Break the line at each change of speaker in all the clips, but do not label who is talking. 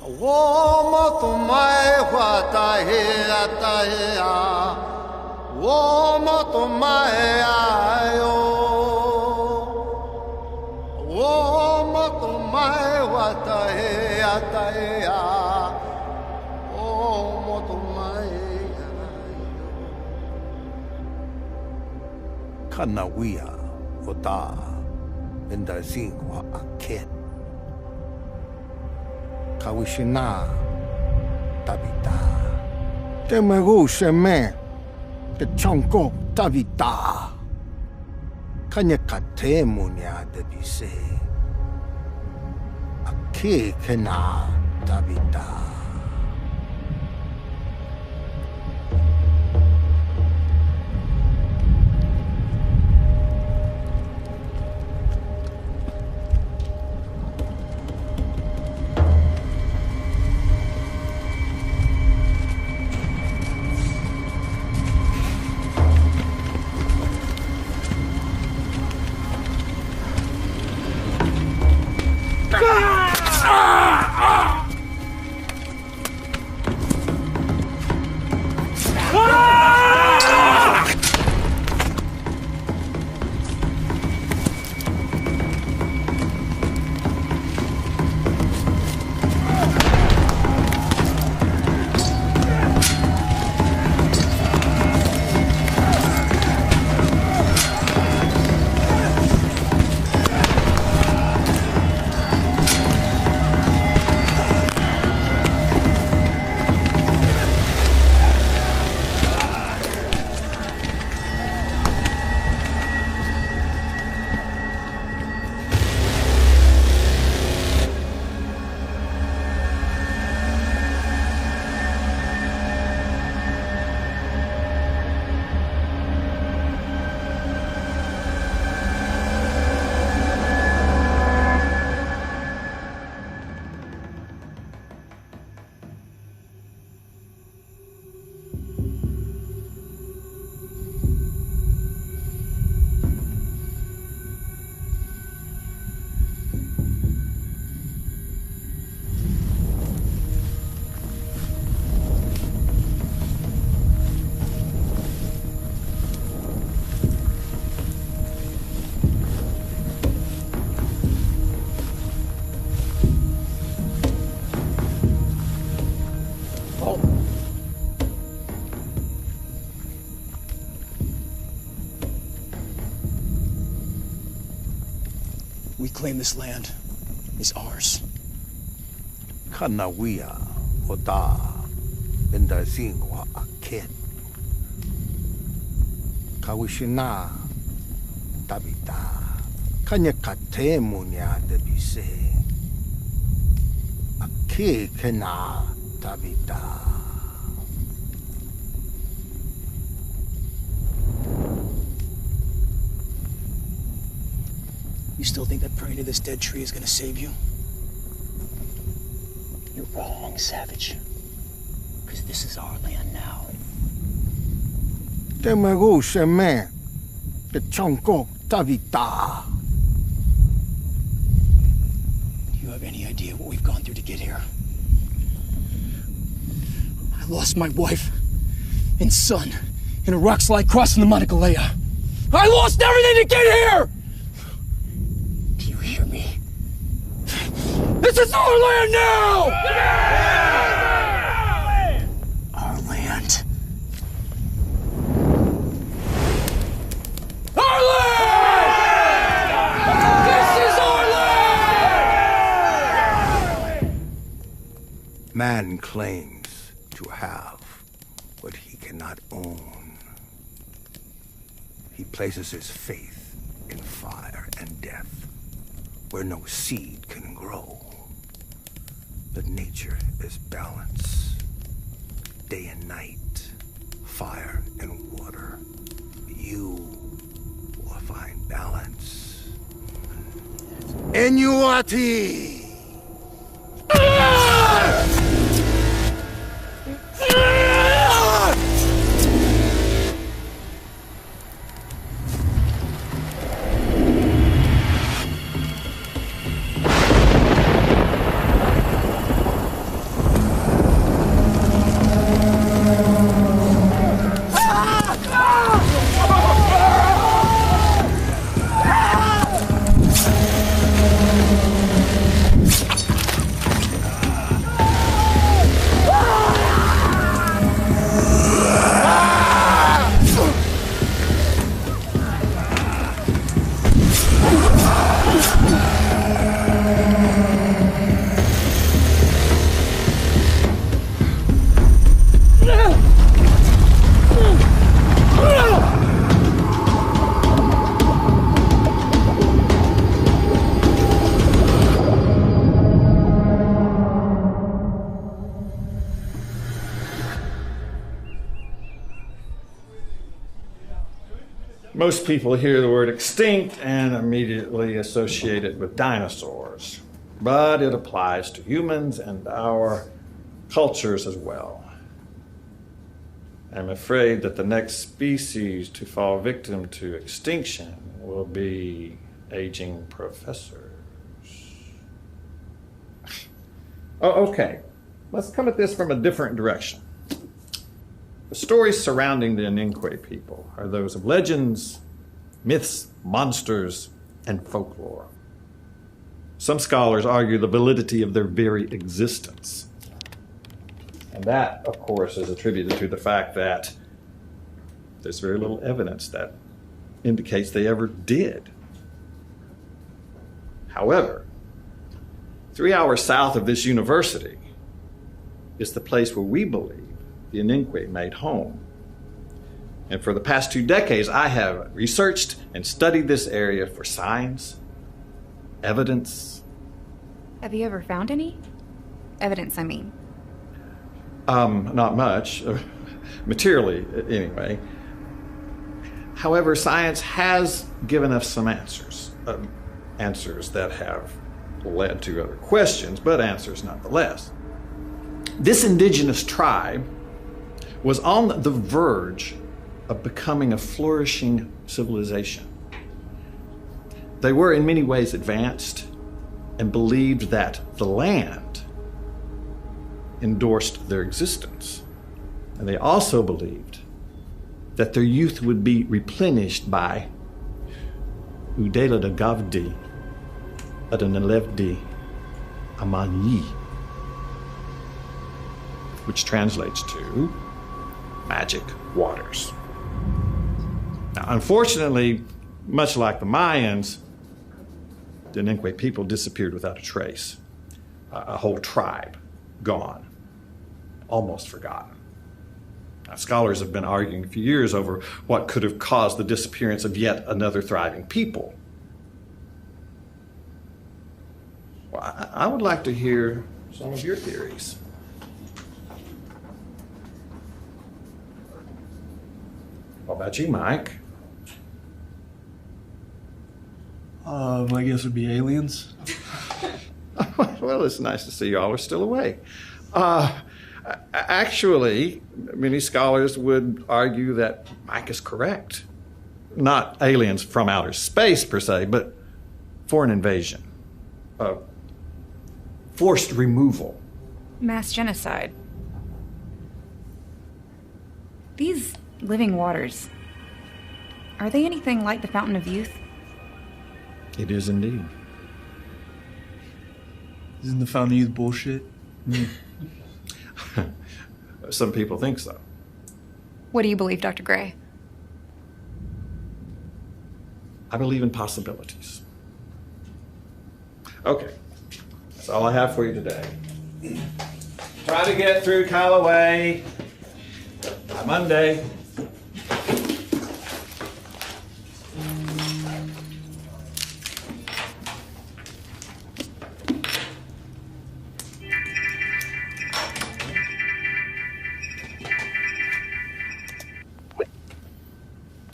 我们都买花大黑呀大黑呀，我们都买呀哟，我们都买花大黑呀大黑呀，我们都买呀哟。看那位啊，我大，人家心我阿看。Kawishina tabita. Temago sheme. Te chonko tabita. Kanya kate munya debise. Ake kena tabita.
We claim this land is ours.
Kanawia Oda Bendazingwa Aken Kawishina Tabita Kanya Kate Munya Debise Ake Kena Tabita.
You still think that praying to this dead tree is gonna save you? You're wrong, Savage. Because this is our land now.
Temago sheme. The chonko tabita.
Do you have any idea what we've gone through to get here? I lost my wife and son in a rock slide crossing the Monacolea. I lost everything to get here! This is our land now! Yeah! Our land. Our land! This is our land!
Man claims to have what he cannot own. He places his faith in fire and death, where no seed can grow. But nature is balance. Day and night, fire and water. You will find balance. Enuati!
Most people hear the word extinct and immediately associate it with dinosaurs, but it applies to humans and our cultures as well. I'm afraid that the next species to fall victim to extinction will be aging professors. Oh, okay. Let's come at this from a different direction. The stories surrounding the Ininque people are those of legends, myths, monsters, and folklore. Some scholars argue the validity of their very existence. And that, of course, is attributed to the fact that there's very little evidence that indicates they ever did. However, 3 hours south of this university is the place where we believe the Ininque made home. And for the past 2 decades, I have researched and studied this area for signs, evidence.
Have you ever found any? Evidence, I mean.
Not much, materially anyway. However, science has given us some answers. Answers that have led to other questions, but answers nonetheless. This indigenous tribe was on the verge of becoming a flourishing civilization. They were in many ways advanced and believed that the land endorsed their existence. And they also believed that their youth would be replenished by Udela de Gavdi Adanalevdi Amanyi, which translates to magic waters. Now, unfortunately, much like the Mayans, the Ininque people disappeared without a trace. A whole tribe gone, almost forgotten. Now, scholars have been arguing for years over what could have caused the disappearance of yet another thriving people. Well, I would like to hear some of your theories. What about you, Mike?
I guess it'd be aliens.
Well, it's nice to see you all are still awake. Actually, many scholars would argue that Mike is correct. Not aliens from outer space, per se, but foreign invasion. Forced removal.
Mass genocide. These living waters, are they anything like the Fountain of Youth?
It is indeed.
Isn't the Fountain of Youth bullshit?
Some people think so.
What do you believe, Dr. Gray?
I believe in possibilities. Okay, that's all I have for you today. Try to get through Callaway by Monday.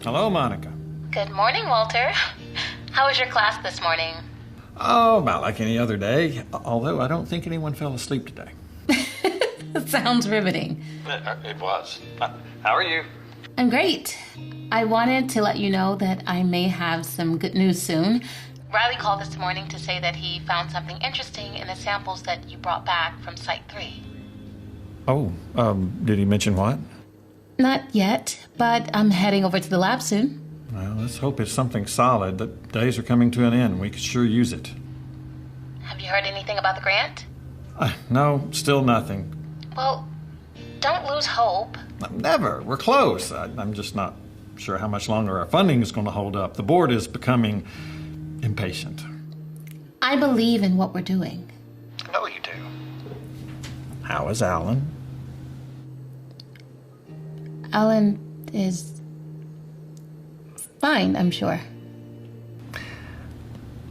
Hello, Monica.
Good morning, Walter. How was your class this morning?
Oh, about like any other day, although I don't think anyone fell asleep today.
Sounds riveting.
It was. How are you?
I'm great. I wanted to let you know that I may have some good news soon. Riley called this morning to say that he found something interesting in the samples that you brought back from Site 3.
Oh, did he mention what?
Not yet, but I'm heading over to the lab soon.
Well, let's hope it's something solid. The days are coming to an end. We could sure use it.
Have you heard anything about the grant?
No, still nothing.
Well, don't lose hope.
Never. We're close. I'm just not sure how much longer our funding is going to hold up. The board is becoming impatient.
I believe in what we're doing.
I know you do. How is Alan?
Alan is fine, I'm sure.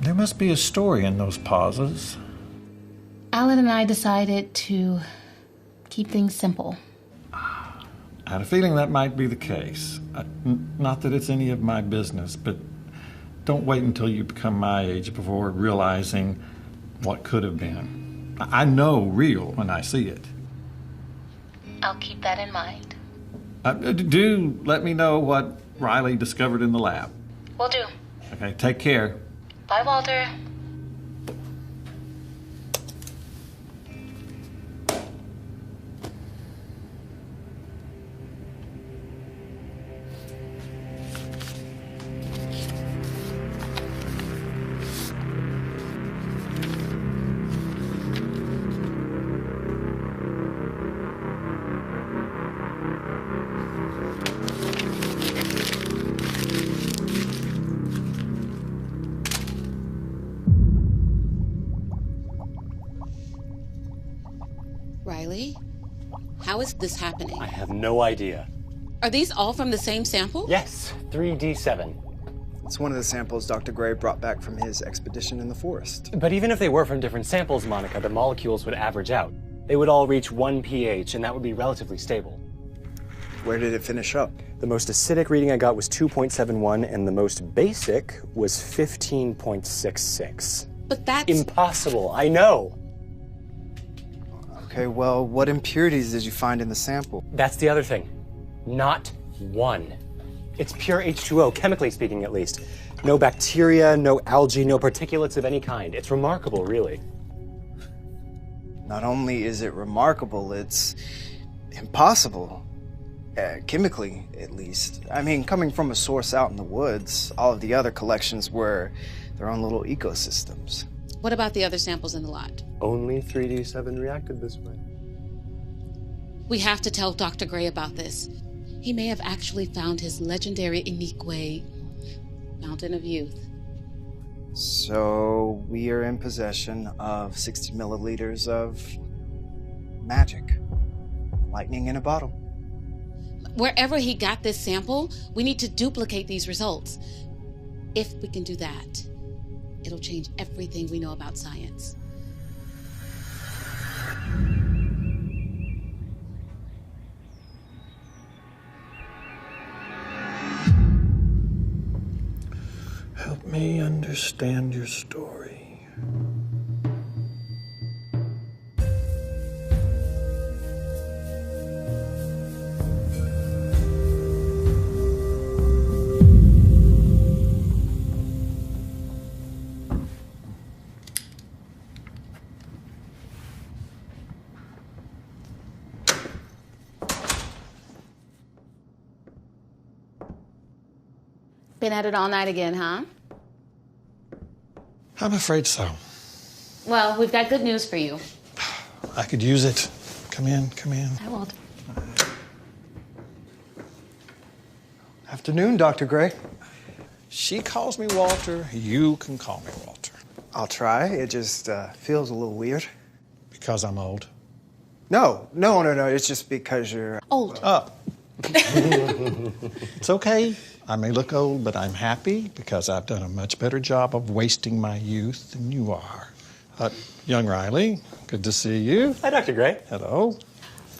There must be a story in those pauses.
Alan and I decided to keep things simple.
I had a feeling that might be the case. Not that it's any of my business, but don't wait until you become my age before realizing what could have been. I know real when I see it.
I'll keep that in mind.
Do let me know what Riley discovered in the lab.
Will do.
Okay, take care.
Bye, Walter.
Riley, how is this happening?
I have no idea.
Are these all from the same sample?
Yes, 3D7.
It's one of the samples Dr. Gray brought back from his expedition in the forest.
But even if they were from different samples, Monica, the molecules would average out. They would all reach 1 pH, and that would be relatively stable.
Where did it finish up?
The most acidic reading I got was 2.71, and the most basic was 15.66.
But that's...
Impossible, I know.
Okay, well, what impurities did you find in the sample?
That's the other thing. Not one. It's pure H2O, chemically speaking at least. No bacteria, no algae, no particulates of any kind. It's remarkable, really.
Not only is it remarkable, it's impossible. Chemically, at least. I mean, coming from a source out in the woods, all of the other collections were their own little ecosystems.
What about the other samples in the lot?
Only 3D7 reacted this way.
We have to tell Dr. Gray about this. He may have actually found his legendary Inique Fountain of Youth.
So we are in possession of 60 milliliters of magic. Lightning in a bottle.
Wherever he got this sample, we need to duplicate these results. If we can do that, it'll change everything we know about science.
Help me understand your story.
Been at it all night again, huh?
I'm afraid so.
Well, we've got good news for you.
I could use it. Come in, come in.
Hi, Walter.
Afternoon, Dr. Gray.
She calls me Walter. You can call me Walter.
I'll try. It just feels a little weird.
Because I'm old.
No. It's just because you're
Old.
Oh. It's okay. I may look old, but I'm happy because I've done a much better job of wasting my youth than you are. Young Riley, good to see you.
Hi, Dr. Gray.
Hello.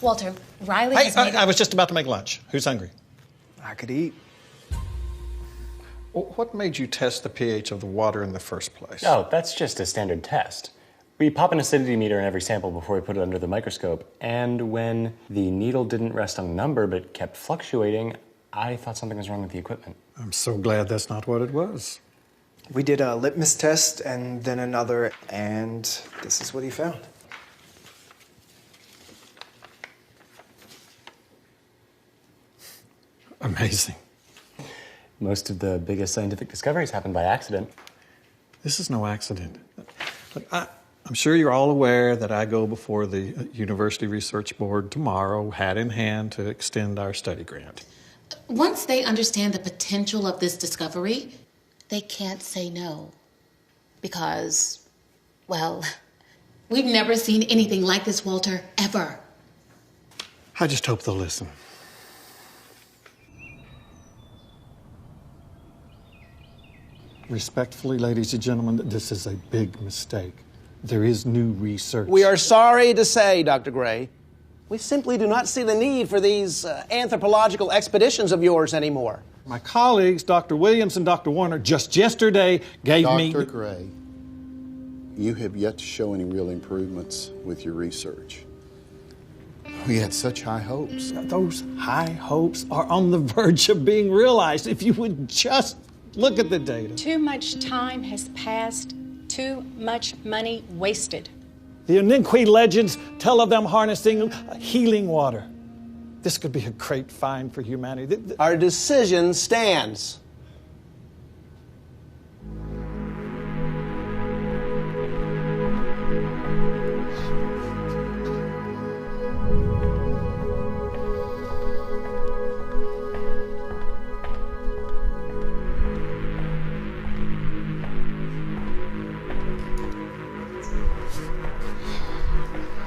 Walter, Riley
Hey,
has made
I was just about to make lunch. Who's hungry?
I could eat.
Well, what made you test the pH of the water in the first place?
Oh, that's just a standard test. We pop an acidity meter in every sample before we put it under the microscope, and when the needle didn't rest on a number but kept fluctuating, I thought something was wrong with the equipment.
I'm so glad that's not what it was.
We did a litmus test and then another, and this is what he found.
Amazing.
Most of the biggest scientific discoveries happen by accident.
This is no accident. Look, I'm sure you're all aware that I go before the University Research Board tomorrow, hat in hand, to extend our study grant.
Once they understand the potential of this discovery, they can't say no. Because, well, we've never seen anything like this, Walter, ever.
I just hope they'll listen. Respectfully, ladies and gentlemen, this is a big mistake. There is new research.
We are sorry to say, Dr. Gray, We simply do not see the need for these anthropological expeditions of yours anymore.
My colleagues, Dr. Williams and Dr. Warner, just yesterday gave me...
Dr. Gray, you have yet to show any real improvements with your research. We had such high hopes.
Those high hopes are on the verge of being realized if you would just look at the data.
Too much time has passed, too much money wasted.
The Aninkwe legends tell of them harnessing healing water. This could be a great find for humanity.
Our decision stands.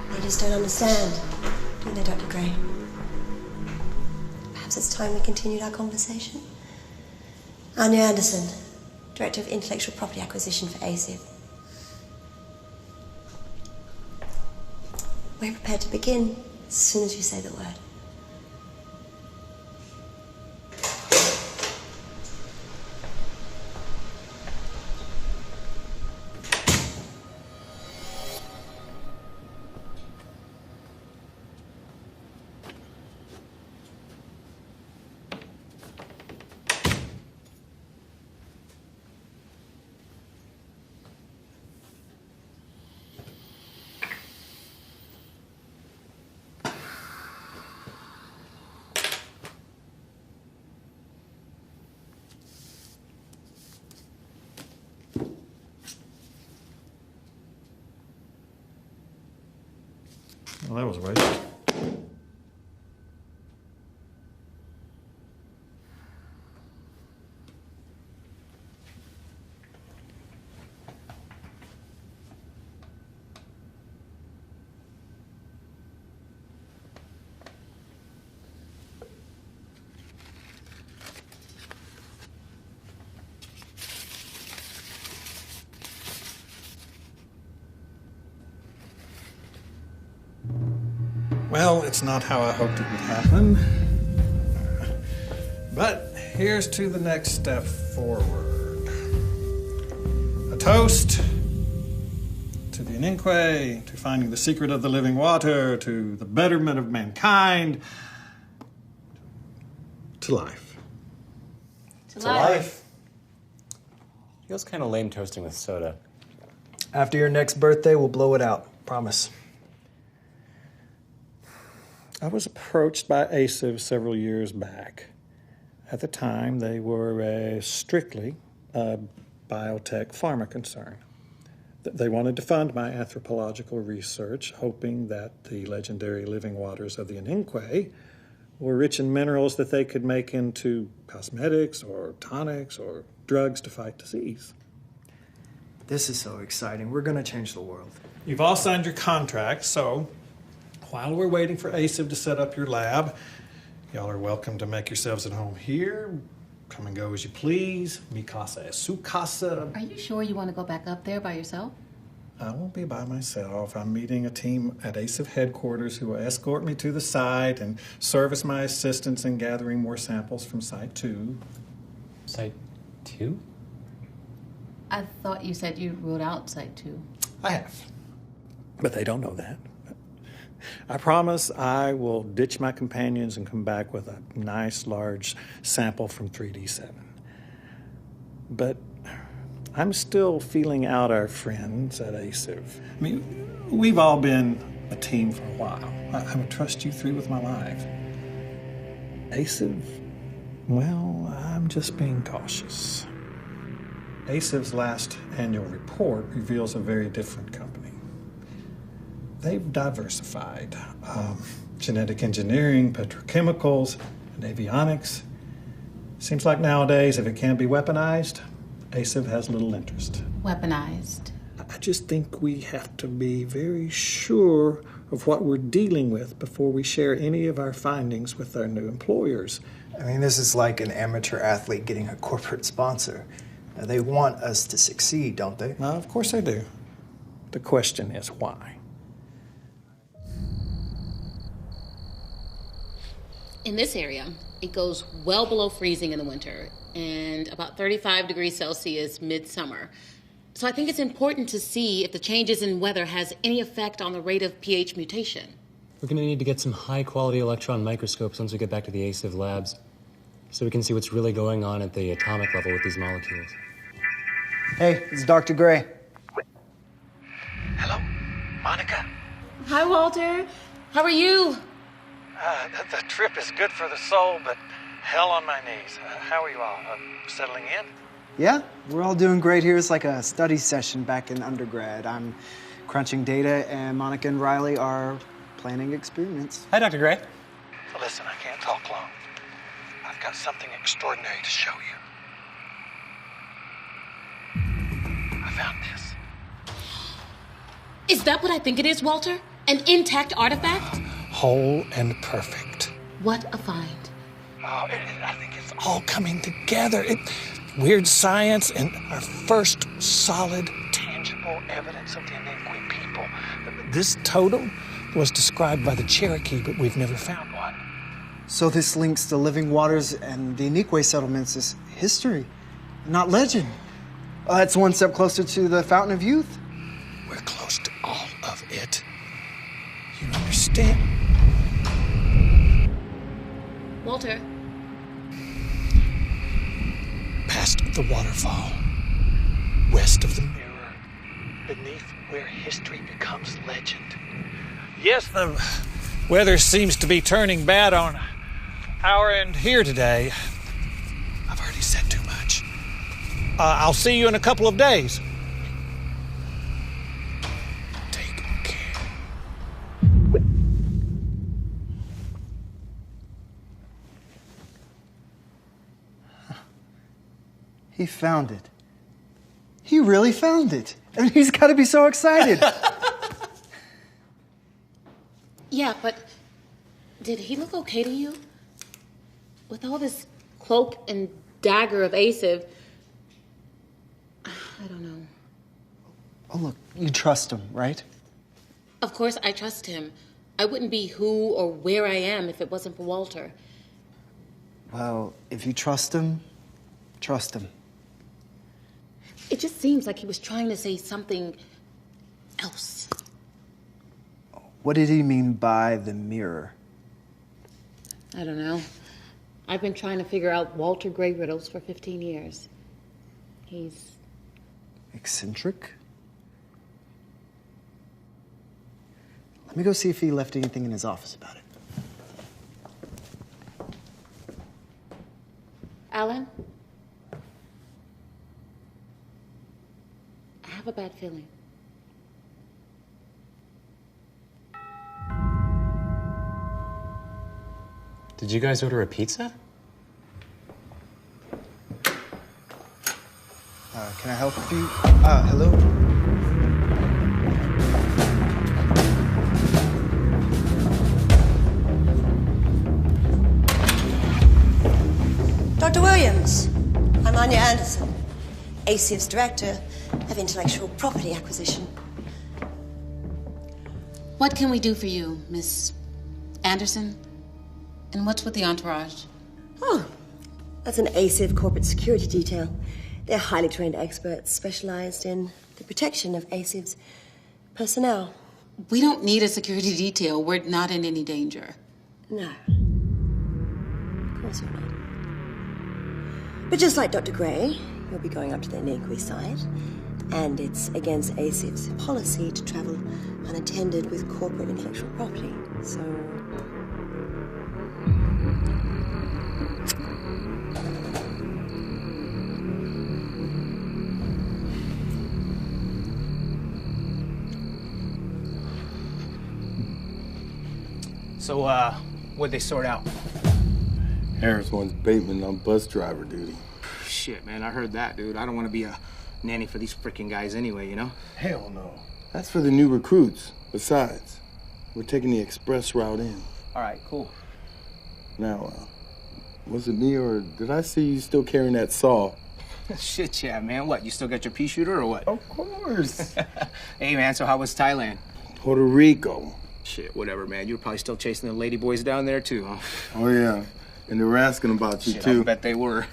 They just don't understand, do they, Dr. Gray? Perhaps it's time we continued our conversation. Anya Anderson, Director of Intellectual Property Acquisition for ASIV. We're prepared to begin as soon as you say the word.
Well, that was a waste. Well, it's not how I hoped it would happen. But here's to the next step forward. A toast to the Aninkwe, to finding the secret of the living water, to the betterment of mankind, to life.
To life. Feels kind of lame toasting with soda.
After your next birthday, we'll blow it out. Promise.
I was approached by ASIV several years back. At the time, they were strictly a biotech pharma concern. They wanted to fund my anthropological research, hoping that the legendary living waters of the Aninkwe were rich in minerals that they could make into cosmetics or tonics or drugs to fight disease.
This is so exciting. We're going to change the world.
You've all signed your contracts, so while we're waiting for ASIV to set up your lab, y'all are welcome to make yourselves at home here. Come and go as you please. Mi casa es su casa.
Are you sure you want to go back up there by yourself?
I won't be by myself. I'm meeting a team at ASIV headquarters who will escort me to the site and serve as my assistants in gathering more samples from Site 2.
Site 2?
I thought you said you ruled out Site 2.
I have. But they don't know that. I promise I will ditch my companions and come back with a nice large sample from 3D7. But I'm still feeling out our friends at ASIV. I mean, we've all been a team for a while. I would trust you three with my life. ASIV, well, I'm just being cautious. ASIV's last annual report reveals a very different company. They've diversified. Genetic engineering, petrochemicals, and avionics. Seems like nowadays, if it can't be weaponized, ASIV has little interest.
Weaponized?
I just think we have to be very sure of what we're dealing with before we share any of our findings with our new employers.
I mean, this is like an amateur athlete getting a corporate sponsor. They want us to succeed, don't they?
Well, of course they do. The question is why.
In this area, it goes well below freezing in the winter and about 35 degrees Celsius midsummer. So I think it's important to see if the changes in weather has any effect on the rate of pH mutation.
We're going to need to get some high-quality electron microscopes once we get back to the ASIV labs, so we can see what's really going on at the atomic level with these molecules.
Hey, it's Dr. Gray.
Hello, Monica.
Hi, Walter. How are you?
The trip is good for the soul, but hell on my knees. How are you all? Settling in?
Yeah, we're all doing great here. It's like a study session back in undergrad. I'm crunching data, and Monica and Riley are planning experiments.
Hi, Dr. Gray.
Listen, I can't talk long. I've got something extraordinary to show you. I found this.
Is that what I think it is, Walter? An intact artifact?
Whole and perfect.
What a find.
Oh, I think it's all coming together. Weird science and our first solid, tangible evidence of the Iniqui people. This totem was described by the Cherokee, but we've never found one.
So this links the living waters and the Iniqui settlements as history, not legend. That's one step closer to the Fountain of Youth.
We're close to all of it. You understand?
Walter.
Past the waterfall, west of the mirror, beneath where history becomes legend. Yes, the weather seems to be turning bad on our end here today. I've already said too much. I'll see you in a couple of days. Take care.
He found it. He really found it. I mean, he's got to be so excited.
Yeah, but did he look okay to you? With all this cloak and dagger of ASIV, I don't know.
Oh, look, you trust him, right?
Of course I trust him. I wouldn't be who or where I am if it wasn't for Walter.
Well, if you trust him, trust him.
It just seems like he was trying to say something else.
What did he mean by the mirror?
I don't know. I've been trying to figure out Walter Gray riddles for 15 years. He's...
eccentric? Let me go see if he left anything in his office about it.
Alan? I have a bad feeling.
Did you guys order a pizza?
Can I help you? Hello?
Dr. Williams, I'm Anya Anderson, ASIV's Director of Intellectual Property Acquisition.
What can we do for you, Miss Anderson? And what's with the entourage?
Oh, that's an ASIV corporate security detail. They're highly trained experts specialized in the protection of ASIV's personnel.
We don't need a security detail. We're not in any danger.
No. Of course we're not. But just like Dr. Gray, you'll be going up to the Iniqui site, and it's against ASIV's policy to travel unattended with corporate intellectual property. So...
So, what'd they sort out?
Harris wants Bateman on bus driver duty.
Shit, man, I heard that, dude. I don't want to be a nanny for these freaking guys anyway, you know?
Hell no. That's for the new recruits. Besides, we're taking the express route in.
All right, cool.
Now, was it me or did I see you still carrying that saw?
Shit, yeah, man. What, you still got your pea shooter or what?
Of course.
Hey, man, so how was Thailand?
Puerto Rico.
Shit, whatever, man. You were probably still chasing the lady boys down there, too, huh?
Oh, yeah. And they were asking about you,
Shit,
too.
I bet they were.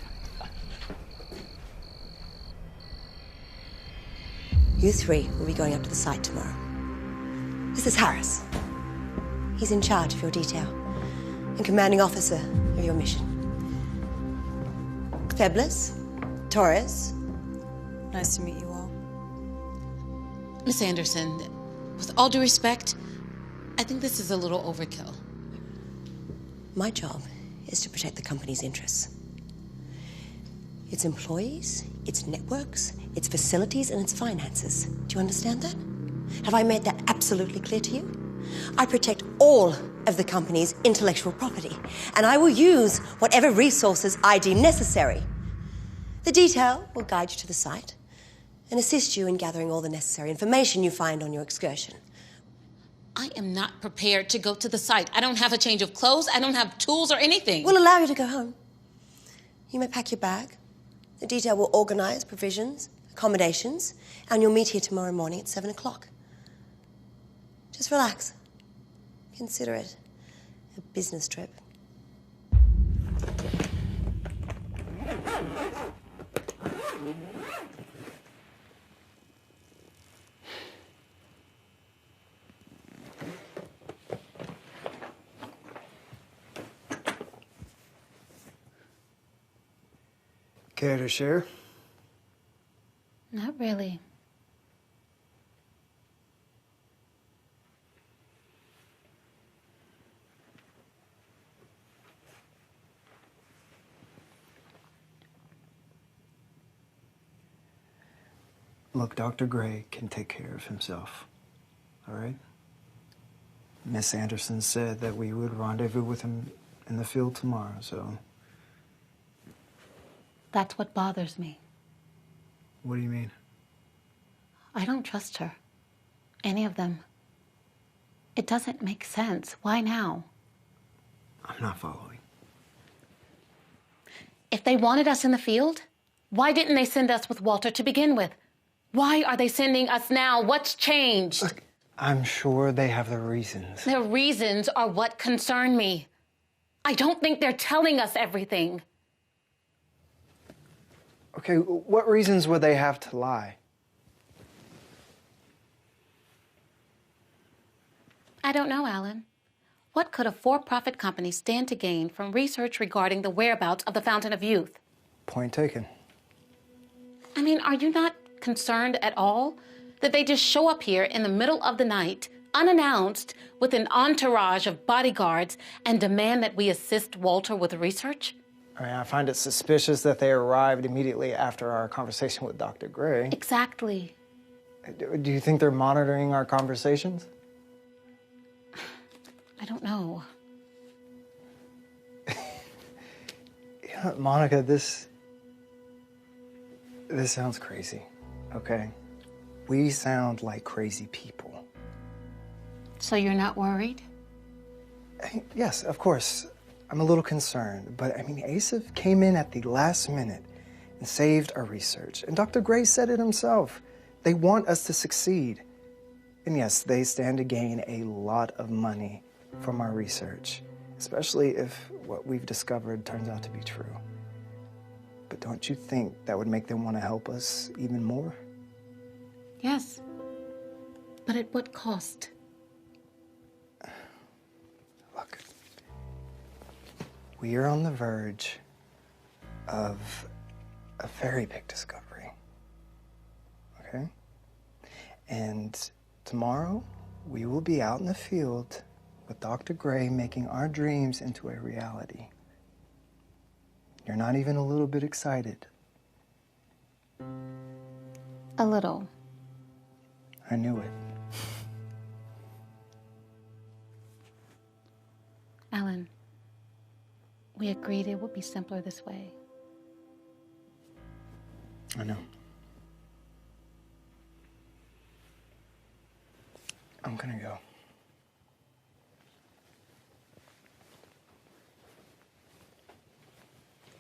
You three will be going up to the site tomorrow. This is Harris. He's in charge of your detail and commanding officer of your mission. Feblis, Torres.
Nice to meet you all.
Miss Anderson, with all due respect, I think this is a little overkill.
My job is to protect the company's interests. Its employees, its networks, its facilities, and its finances. Do you understand that? Have I made that absolutely clear to you? I protect all of the company's intellectual property, and I will use whatever resources I deem necessary. The detail will guide you to the site and assist you in gathering all the necessary information you find on your excursion.
I am not prepared to go to the site. I don't have a change of clothes. I don't have tools or anything.
We'll allow you to go home. You may pack your bag. The detail will organize provisions, accommodations, and you'll meet here tomorrow morning at 7 o'clock. Just relax. Consider it a business trip.
Care to share?
Not really.
Look, Dr. Gray can take care of himself, all right? Miss Anderson said that we would rendezvous with him in the field tomorrow, so...
That's what bothers me.
What do you mean?
I don't trust her. Any of them. It doesn't make sense. Why now?
I'm not following.
If they wanted us in the field, why didn't they send us with Walter to begin with? Why are they sending us now? What's changed?
Look, I'm sure they have their reasons.
Their reasons are what concern me. I don't think they're telling us everything.
Okay, what reasons would they have to lie?
I don't know, Alan. What could a for-profit company stand to gain from research regarding the whereabouts of the Fountain of Youth?
Point taken.
I mean, are you not concerned at all that they just show up here in the middle of the night, unannounced, with an entourage of bodyguards and demand that we assist Walter with research?
I mean, I find it suspicious that they arrived immediately after our conversation with Dr. Gray.
Exactly.
Do you think they're monitoring our conversations?
I don't know.
Yeah, Monica, this sounds crazy, okay? We sound like crazy people.
So you're not worried?
Yes, of course. I'm a little concerned, but I mean, Asif came in at the last minute and saved our research. And Dr. Gray said it himself. They want us to succeed. And yes, they stand to gain a lot of money from our research, especially if what we've discovered turns out to be true. But don't you think that would make them want to help us even more?
Yes. But at what cost?
Look, we are on the verge of a very big discovery, okay? And tomorrow, we will be out in the field with Dr. Gray making our dreams into a reality. You're not even a little bit excited.
A little.
I knew it.
Alan, we agreed it would be simpler this way.
I know. I'm gonna go.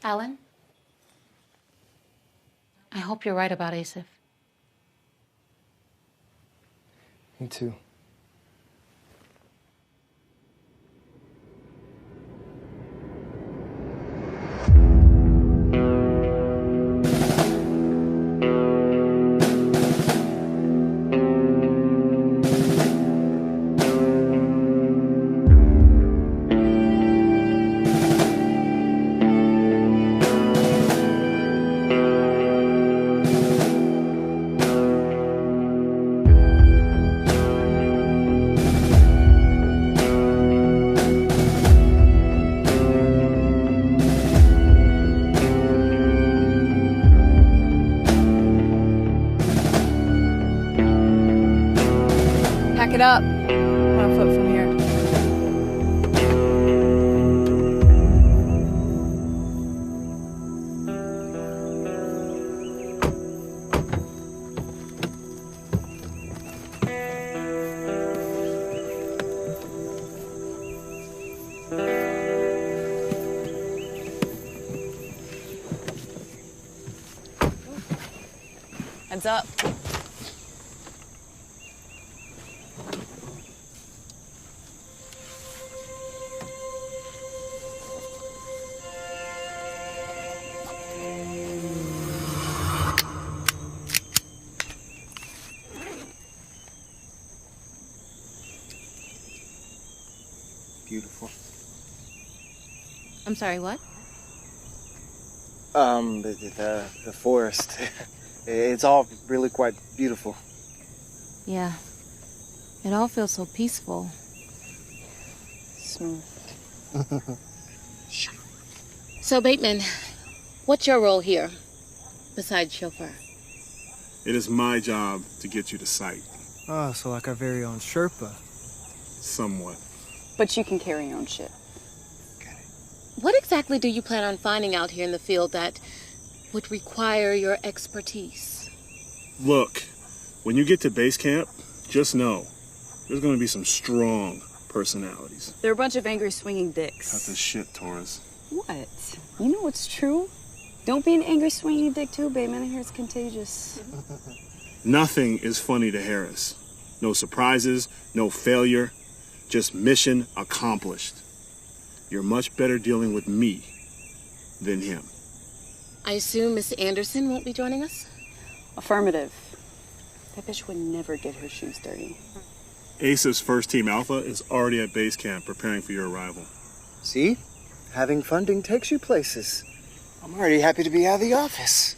Alan, I hope you're right about Asif.
Me too.
it up. I'm on foot from here. Heads up.
Beautiful.
I'm sorry, what?
The forest. It's all really quite beautiful.
Yeah. It all feels so peaceful.
Smooth.
So, Bateman, what's your role here, besides chauffeur?
It is my job to get you to site.
Oh, so like our very own Sherpa.
Somewhat.
But you can carry your own shit.
What exactly do you plan on finding out here in the field that would require your expertise?
Look, when you get to base camp, just know there's going to be some strong personalities.
They're a bunch of angry swinging dicks.
Cut the shit, Taurus.
What? You know what's true? Don't be an angry swinging dick too, Bateman. I hear it's contagious.
Nothing is funny to Harris. No surprises, no failure, just mission accomplished. You're much better dealing with me than him.
I assume Miss Anderson won't be joining us?
Affirmative. That bitch would never get her shoes dirty.
Ace's first team Alpha is already at base camp preparing for your arrival.
See? Having funding takes you places. I'm already happy to be out of the office.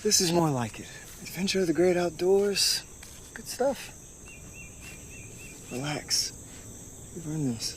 This is more like it. Adventure of the great outdoors. Good stuff. Relax. You've earned this.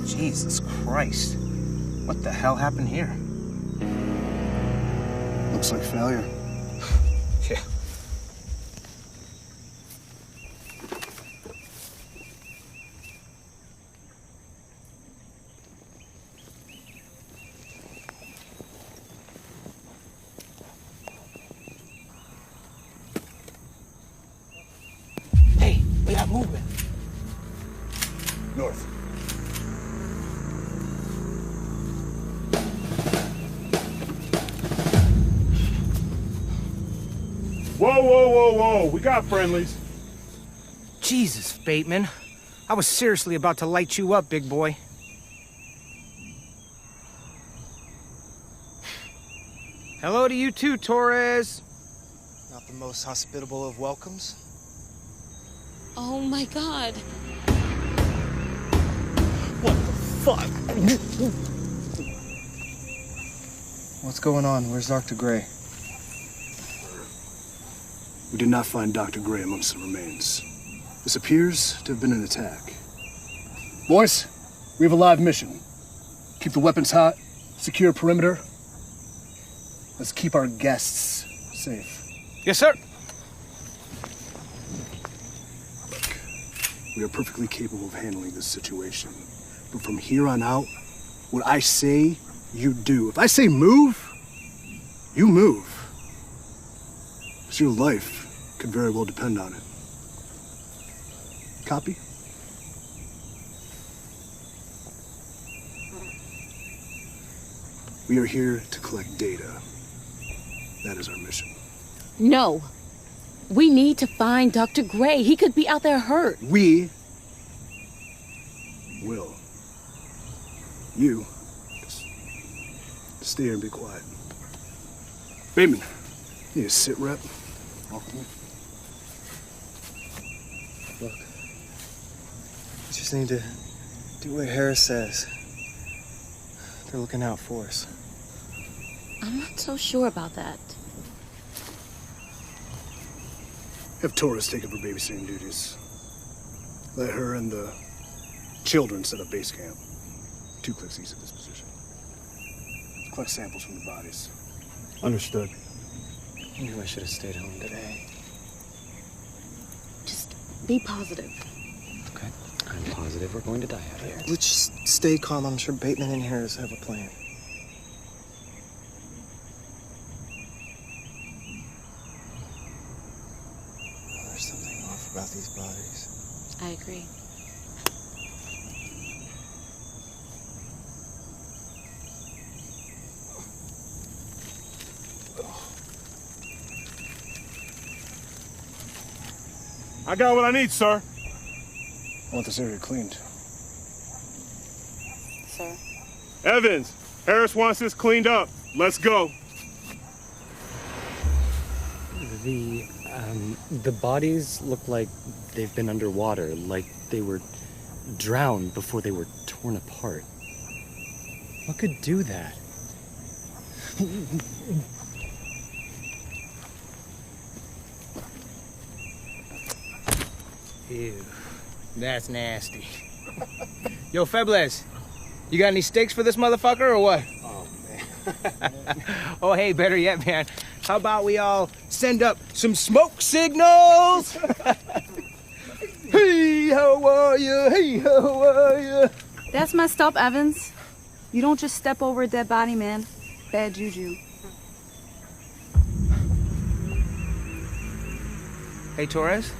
Jesus Christ. What the hell happened here?
Looks like failure.
Yeah. Hey, we got movement.
North.
Whoa, whoa, whoa, whoa. We got friendlies.
Jesus, Bateman. I was seriously about to light you up, big boy. Hello to you too, Torres.
Not the most hospitable of welcomes.
Oh my God.
What the fuck?
What's going on? Where's Dr. Gray?
We did not find Dr. Gray amongst the remains. This appears to have been an attack.
Boys, we have a live mission. Keep the weapons hot, secure perimeter. Let's keep our guests safe.
Yes, sir.
We are perfectly capable of handling this situation. But from here on out, what I say, you do. If I say move, you move. Because your life could very well depend on it. Copy? We are here to collect data. That is our mission.
No. We need to find Dr. Gray. He could be out there hurt.
We will. You just stay here and be quiet. Bateman, you need a sit rep. Walk with me.
Look, we just need to do what Harris says. They're looking out for us.
I'm not so sure about that.
Have Torres take over babysitting duties. Let her and the children set up base camp. 2 clicks east of this position. Collect samples from the bodies. Understood.
I knew I should have stayed home today.
Just be positive.
Okay. I'm positive we're going to die out here.
Let's just stay calm. I'm sure Bateman and Harris have a plan. There's something off about these bodies.
I agree.
I got what I need, sir.
I want this area cleaned.
Sir.
Evans, Harris wants this cleaned up. Let's go.
The bodies look like they've been underwater, like they were drowned before they were torn apart. What could do that?
Ew, that's nasty. Yo, Febles, you got any steaks for this motherfucker or what?
Oh, man.
Oh, hey, better yet, man. How about we all send up some smoke signals? Hey, how are you? Hey, how are you?
That's messed up, Evans. You don't just step over a dead body, man. Bad juju.
Hey, Torres?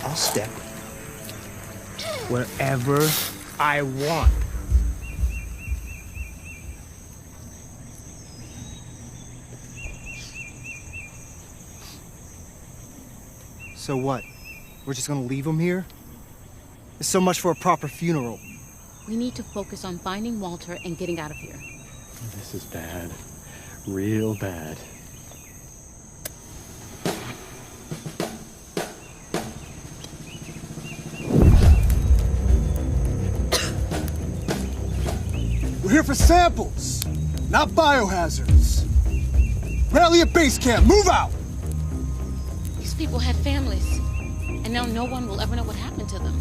I'll step wherever I want.
So what? We're just gonna leave him here? It's so much for a proper funeral.
We need to focus on finding Walter and getting out of here.
This is bad. Real bad.
We're here for samples, not biohazards. Rally at base camp, move out!
These people had families, and now no one will ever know what happened to them.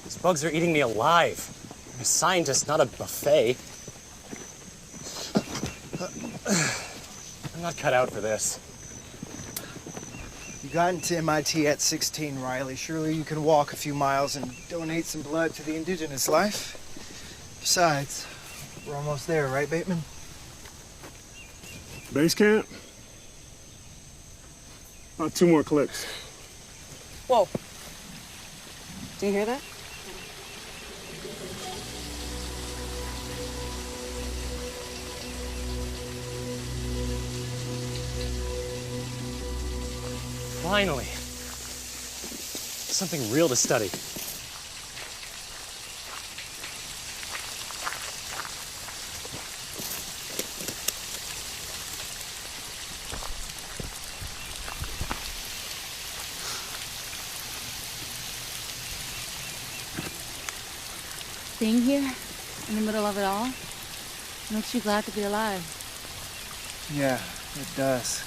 These bugs are eating me alive. I'm a scientist, not a buffet. I'm not cut out for this.
You got into MIT at 16, Riley. Surely you can walk a few miles and donate some blood to the indigenous life. Besides, we're almost there, right, Bateman?
Base camp? About 2 more clicks.
Whoa. Do you hear that?
Finally. Something real to study.
being here, in the middle of it all, makes you glad to be alive.
Yeah, it does.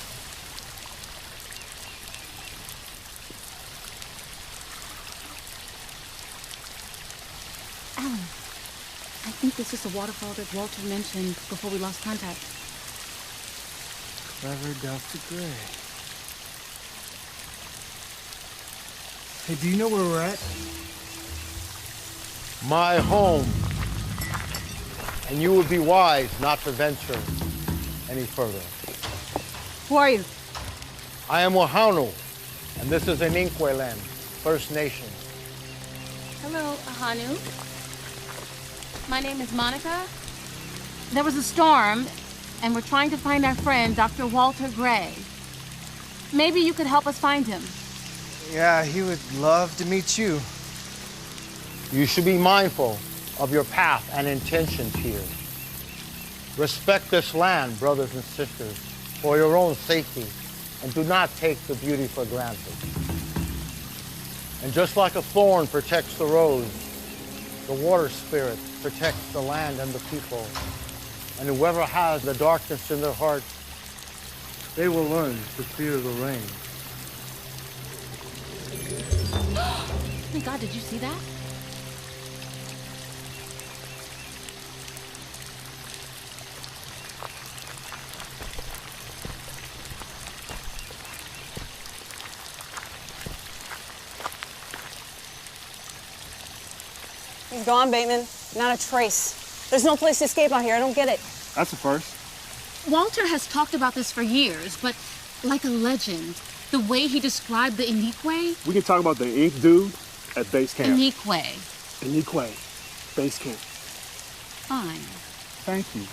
Alan, I think this is the waterfall that Walter mentioned before we lost contact.
Clever Dr. Gray. Hey, do you know where we're at?
My home. And you would be wise not to venture any further.
Who are you?
I am Wahanu, and this is Aninkwe land, First Nation.
Hello, Ahanu. My name is Monica. There was a storm, and we're trying to find our friend, Dr. Walter Gray. Maybe you could help us find him.
Yeah, he would love to meet you.
You should be mindful of your path and intentions here. Respect this land, brothers and sisters, for your own safety, and do not take the beauty for granted. And just like a thorn protects the rose, the water spirit protects the land and the people. And whoever has the darkness in their heart, they will learn to fear the rain.
Oh my God, did you see that?
He's gone, Bateman. Not a trace. There's no place to escape out here. I don't get it.
That's the first.
Walter has talked about this for years, but like a legend, the way he described the Aninkwe.
We can talk about the ink dude at base camp.
Aninkwe.
Aninkwe, base camp.
Fine.
Thank you.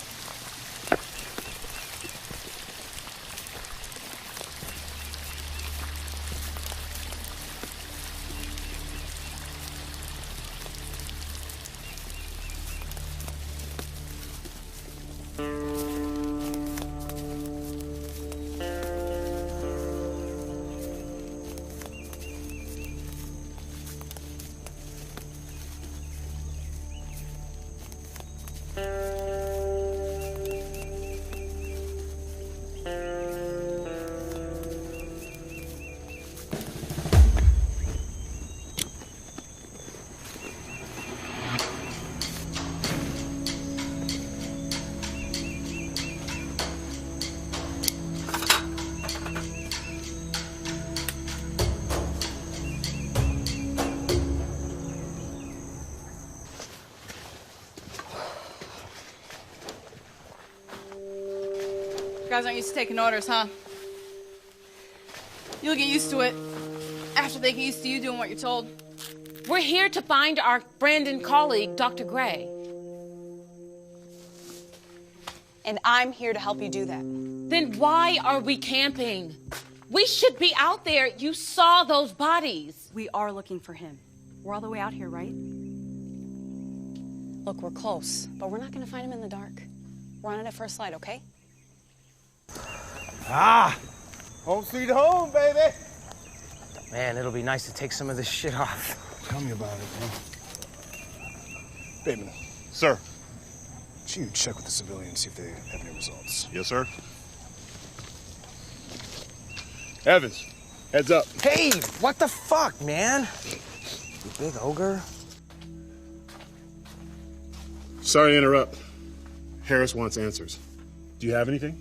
You guys aren't used to taking orders, huh? You'll get used to it after they get used to you doing what you're told.
We're here to find our friend and colleague, Dr. Gray.
And I'm here to help you do that.
Then why are we camping? We should be out there. You saw those bodies.
We are looking for him. We're all the way out here, right? Look, we're close, but we're not going to find him in the dark. We're on it at first light, okay?
Ah! Home sweet home, baby! Man, it'll be nice to take some of this shit off.
Tell me about it, man. Bateman.
Sir.
Should you check with the civilians, see if they have any results?
Yes, sir. Evans, heads up.
Hey, what the fuck, man? You big ogre.
Sorry to interrupt. Harris wants answers. Do you have anything?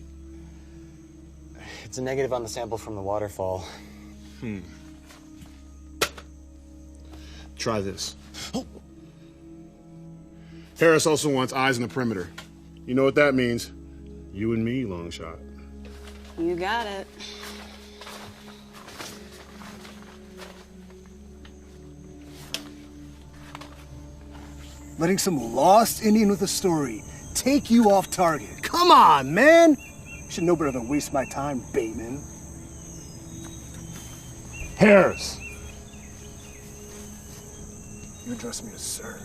It's a negative on the sample from the waterfall.
Try this. Harris also wants eyes on the perimeter. You know what that means? You and me, long shot.
You got it.
Letting some lost Indian with a story take you off target. Come on, man! You should know better than waste my time, Bateman.
Harris!
You address me as sir.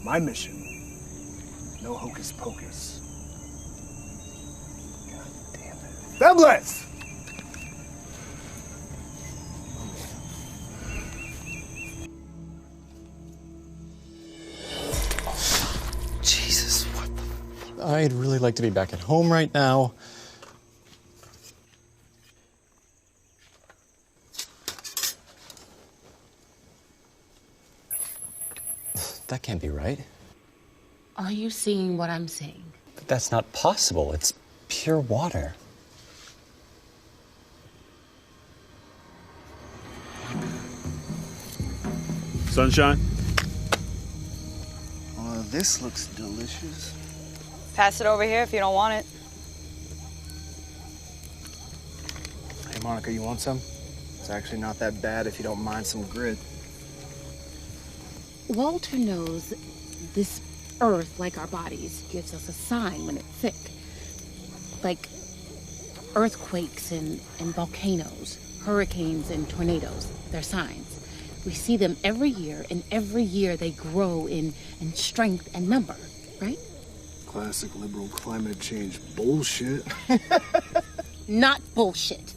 My mission, no hocus pocus. God damn it. Febles!
I'd really like to be back at home right now. That can't be right.
Are you seeing what I'm seeing?
But that's not possible. It's pure water.
Sunshine?
This looks delicious.
Pass it over here if you don't want it.
Hey, Monica, you want some? It's actually not that bad if you don't mind some grit.
Walter knows this earth, like our bodies, gives us a sign when it's sick. Like earthquakes and volcanoes, hurricanes and tornadoes. They're signs. We see them every year, and every year they grow in strength and number, right?
Classic liberal climate change bullshit.
Not bullshit.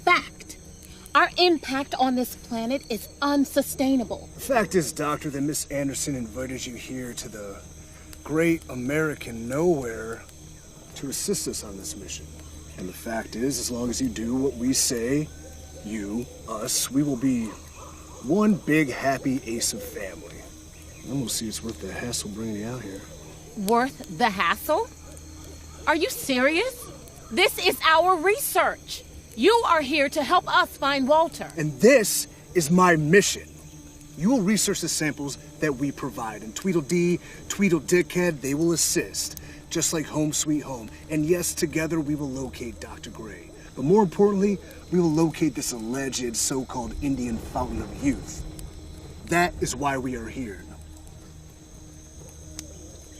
Fact. Our impact on this planet is unsustainable.
The fact is, Doctor, that Miss Anderson invited you here to the great American nowhere to assist us on this mission. And the fact is, as long as you do what we say, you, us, we will be one big happy ace of family. I'm gonna see it's worth the hassle bringing you out here.
Worth the hassle? Are you serious? This is our research. You are here to help us find Walter.
And this is my mission. You will research the samples that we provide, and Tweedledee, Tweedledickhead, they will assist, just like Home Sweet Home. And yes, together we will locate Dr. Gray. But more importantly, we will locate this alleged so-called Indian fountain of youth. That is why we are here.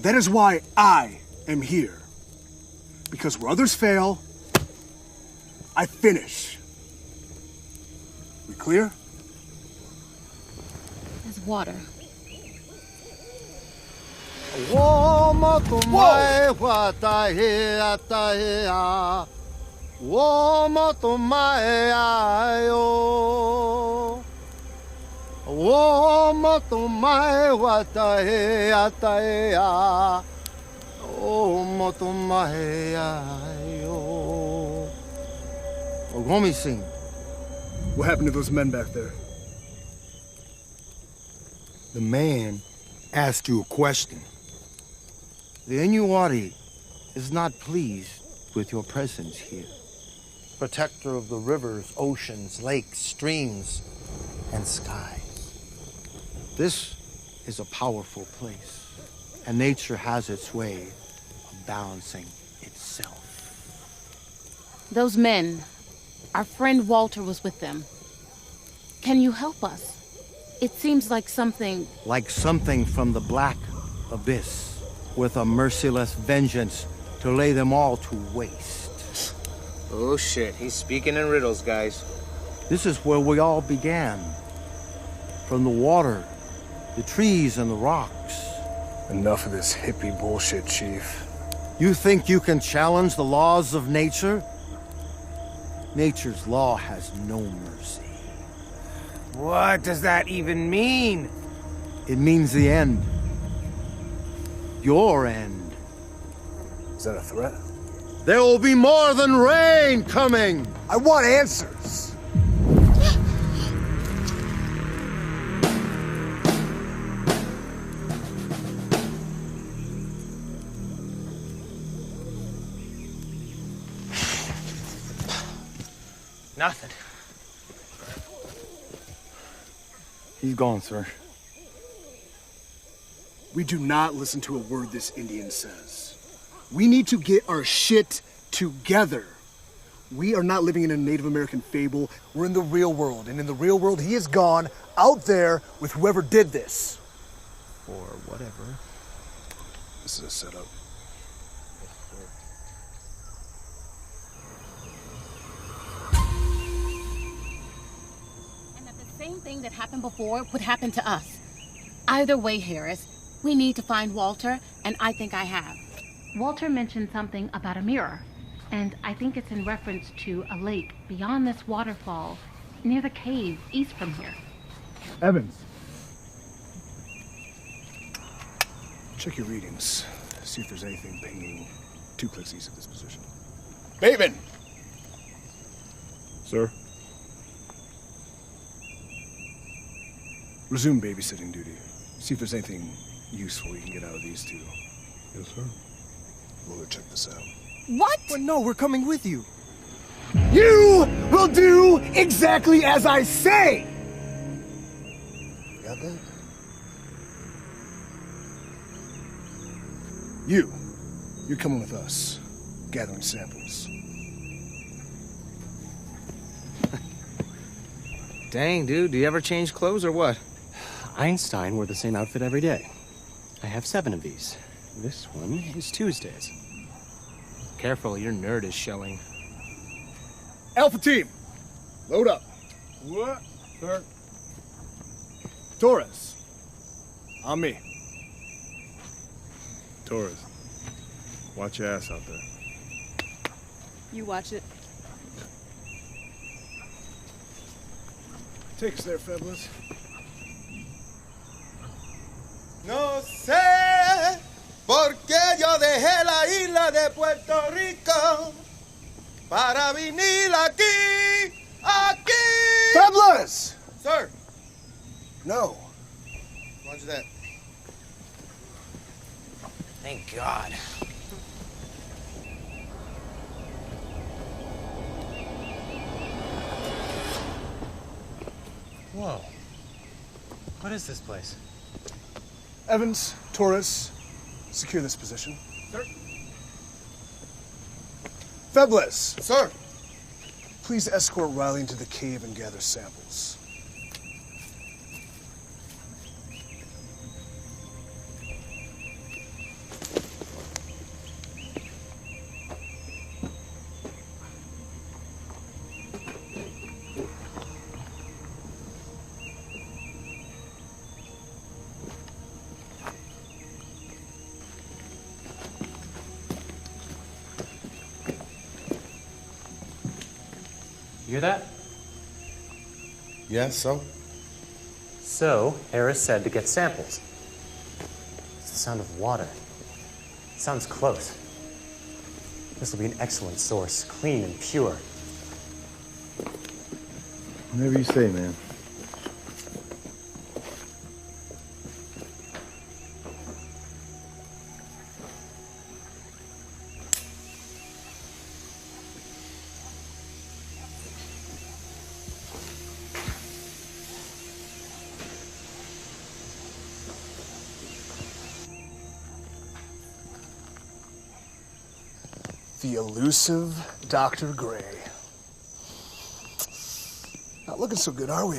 That is why I am here. Because where others fail, I finish. We clear?
There's water.
What happened to those men back there?
The man asked you a question. The Inuwari is not pleased with your presence here. Protector of the rivers, oceans, lakes, streams, and skies. This is a powerful place, and nature has its way of balancing itself.
Those men, our friend Walter was with them. Can you help us? It seems like something...
Like something from the black abyss, with a merciless vengeance to lay them all to waste.
Oh shit, he's speaking in riddles, guys.
This is where we all began. From the water, the trees, and the rocks.
Enough of this hippie bullshit, Chief.
You think you can challenge the laws of nature? Nature's law has no mercy.
What does that even mean?
It means the end. Your end.
Is that a threat?
There will be more than rain coming!
I want answers!
Nothing.
He's gone, sir. We do not listen to a word this Indian says. We need to get our shit together. We are not living in a Native American fable. We're in the real world. And in the real world, he is gone out there with whoever did this.
Or whatever.
This is a setup.
Same thing that happened before would happen to us. Either way, Harris, we need to find Walter, and I think I have. Walter mentioned something about a mirror, and I think it's in reference to a lake beyond this waterfall, near the cave east from here.
Evans. Check your readings. See if there's anything pinging 2 clicks east of this position. Bateman!
Sir?
Resume babysitting duty. See if there's anything useful you can get out of these 2.
Yes, sir.
We'll go check this out.
What?
But no, we're coming with you.
You will do exactly as I say!
You got that?
You're coming with us, gathering samples.
Dang, dude, do you ever change clothes or what?
Einstein wore the same outfit every day. I have 7 of these. This one is Tuesdays.
Careful, your nerd is showing.
Alpha team, load up.
What? Sir?
Torres, on me.
Torres, watch your ass out there.
You watch it.
Take us there, Feblis.
No sé por qué yo dejé la isla de Puerto Rico para venir aquí.
Feblis!
Sir.
No.
Roger that.
Thank God.
Whoa. What is this place?
Evans, Torres, secure this position.
Sir.
Feblis!
Sir.
Please escort Riley into the cave and gather samples.
You hear that?
Yeah, so?
So, Harris said to get samples. It's the sound of water. It sounds close. This will be an excellent source, clean and pure.
Whatever you say, man.
The elusive Dr. Gray. Not looking so good, are we?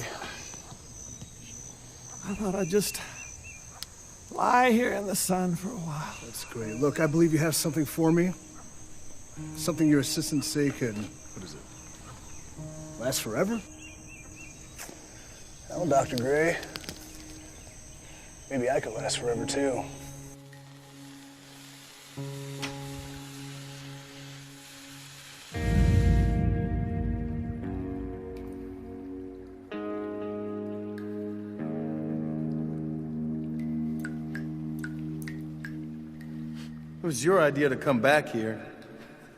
I thought I'd just lie here in the sun for a while.
That's great. Look, I believe you have something for me. Something your assistants say could, what is it, last forever? Hell, Dr. Gray. Maybe I could last forever, too.
It was your idea to come back here.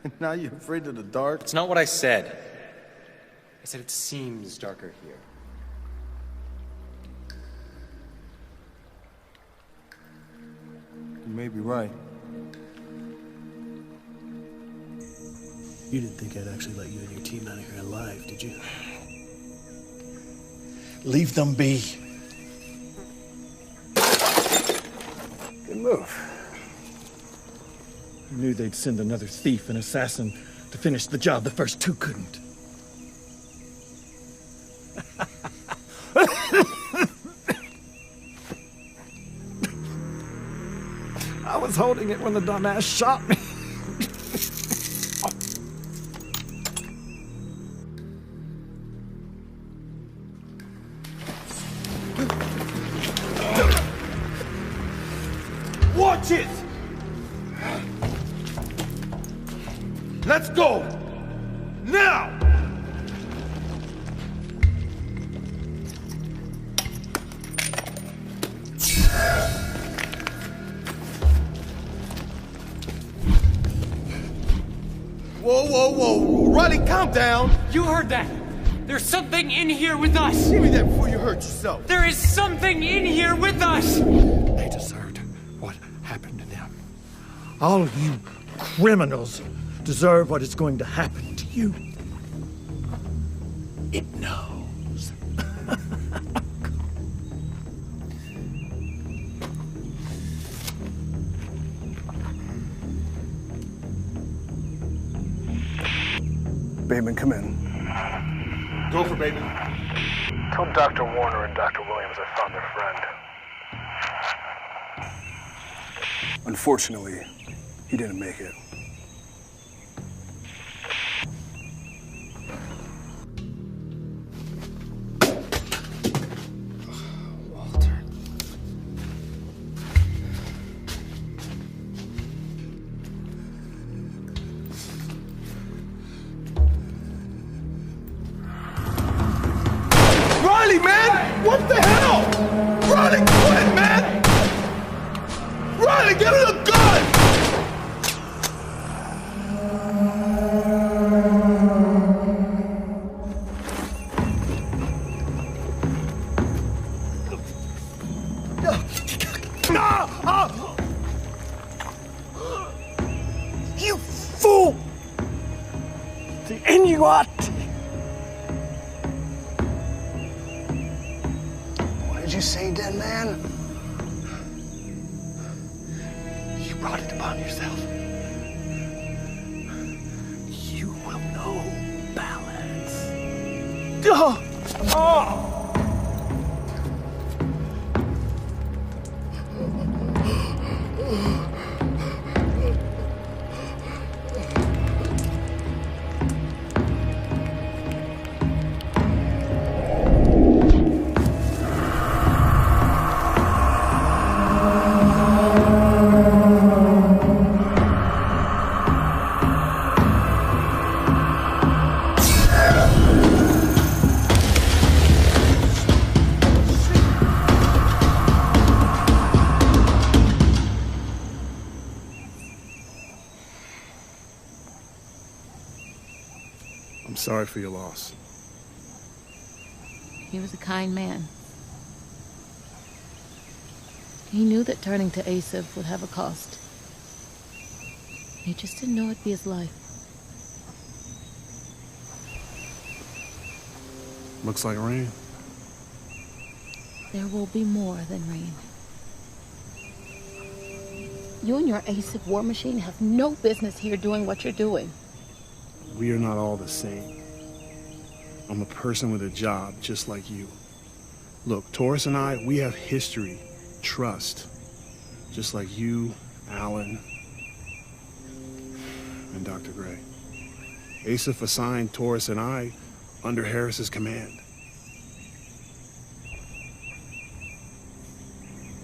And now you're afraid of the dark?
It's not what I said. I said it seems darker here.
You may be right.
You didn't think I'd actually let you and your team out of here alive, did you?
Leave them be.
Good move.
I knew they'd send another thief and assassin to finish the job the first 2 couldn't. I was holding it when the dumbass shot me.
Watch it! Let's go! Now!
Whoa, whoa, whoa. Riley, calm down.
You heard that. There's something in here with us.
Give me that before you hurt yourself.
There is something in here with us.
They deserved what happened to them. All of you criminals deserve what is going to happen to you. It knows.
Bateman, come in.
Go for Bateman.
Tell Dr. Warner and Dr. Williams I found their friend.
Unfortunately, he didn't make it.
Riley, man! What the hell? Riley, quit, man! Riley, get her a gun!
You fool! The Inuit! What did you say, dead man? You brought it upon yourself. You will know balance.
I'm sorry for your loss.
He was a kind man. He knew that turning to Asif would have a cost. He just didn't know it'd be his life.
Looks like rain.
There will be more than rain. You and your Asif war machine have no business here doing what you're doing.
We are not all the same. I'm a person with a job just like you. Look, Taurus and I, we have history, trust, just like you, Alan, and Dr. Gray. Asif assigned Taurus and I under Harris's command.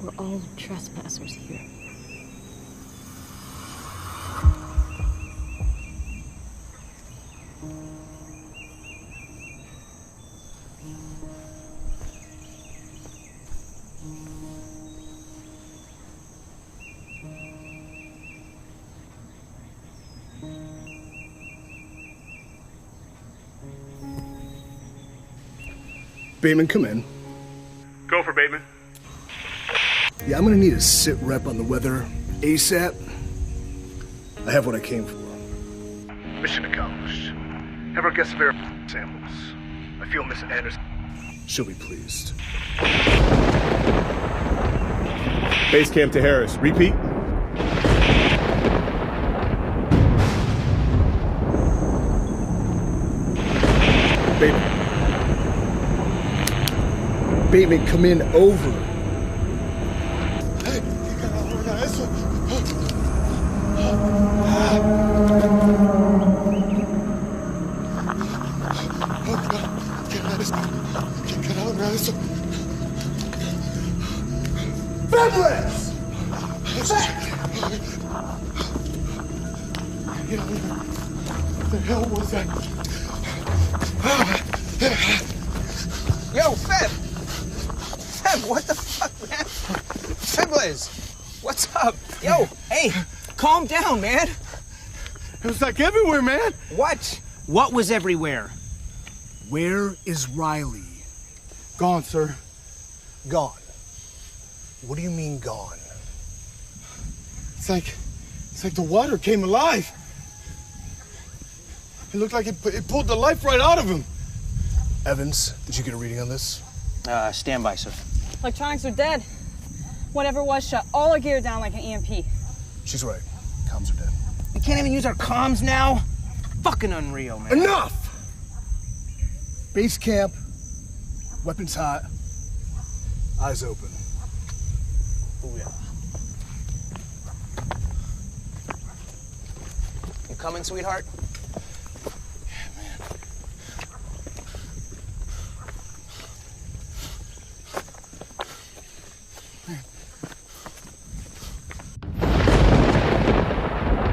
We're all trespassers here.
Bateman, come in.
Go for Bateman.
Yeah, I'm gonna need a sit rep on the weather ASAP. I have what I came for.
Mission accomplished. Have our guests verify samples. I feel Miss Anderson.
She'll be pleased.
Base camp to Harris. Repeat.
Bateman. Bateman, come in over.
Fabulous! What the hell was that?
Yo, Feb! Feb, what the fuck, man? Feblis, what's up? Yo, hey, calm down, man.
It was like everywhere, man.
What? What was everywhere?
Where is Riley?
Gone, sir.
Gone. What do you mean gone?
It's like the water came alive. It looked like it pulled the life right out of him.
Evans, did you get a reading on this?
Stand by, sir.
Electronics are dead. Whatever it was shut all our gear down like an EMP.
She's right. Comms are dead.
We can't even use our comms now? Fucking unreal, man.
Enough! Base camp, weapons hot, eyes open.
Oh, yeah. You coming, sweetheart?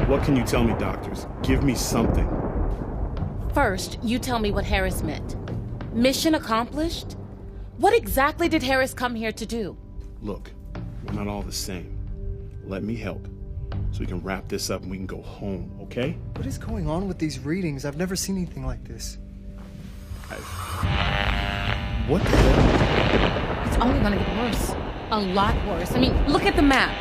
What can you tell me, doctors? Give me something.
First, you tell me what Harris meant. Mission accomplished? What exactly did Harris come here to do?
Look, we're not all the same. Let me help, so we can wrap this up and we can go home, okay?
What is going on with these readings? I've never seen anything like this.
What the hell?
It's only gonna get worse. A lot worse. I mean, look at the map.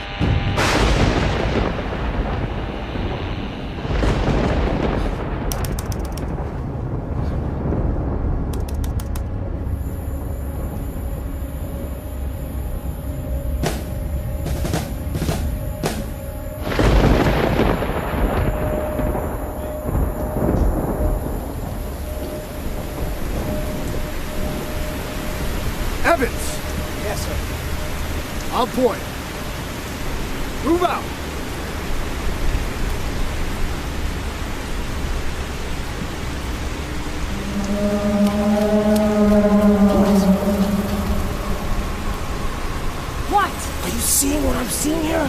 Evans!
Yes, sir.
On point. Move out!
What? Are you seeing what I'm seeing here?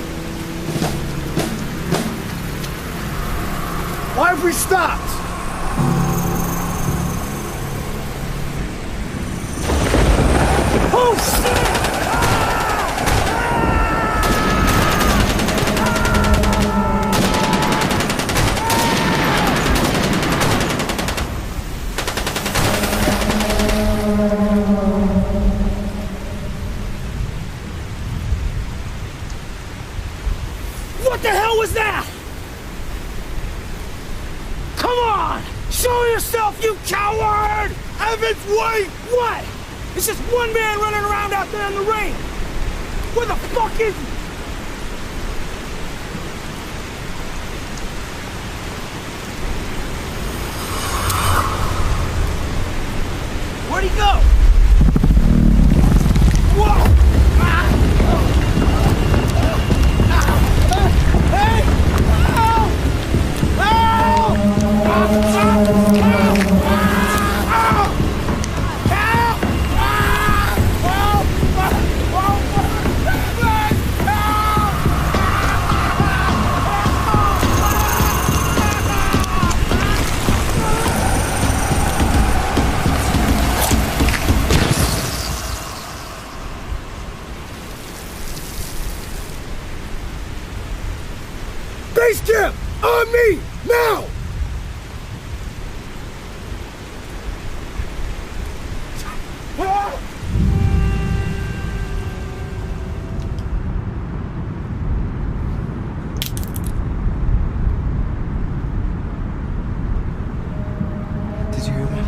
Why have we stopped?
Oh, shit! What the hell was that? Come on! Show yourself, you coward! Evans, wait! What? It's just one man running around out there in the rain! Where the fuck is he? Where'd he go? Whoa! Hey! Help! Base camp! On me! Now!
Did you hear that?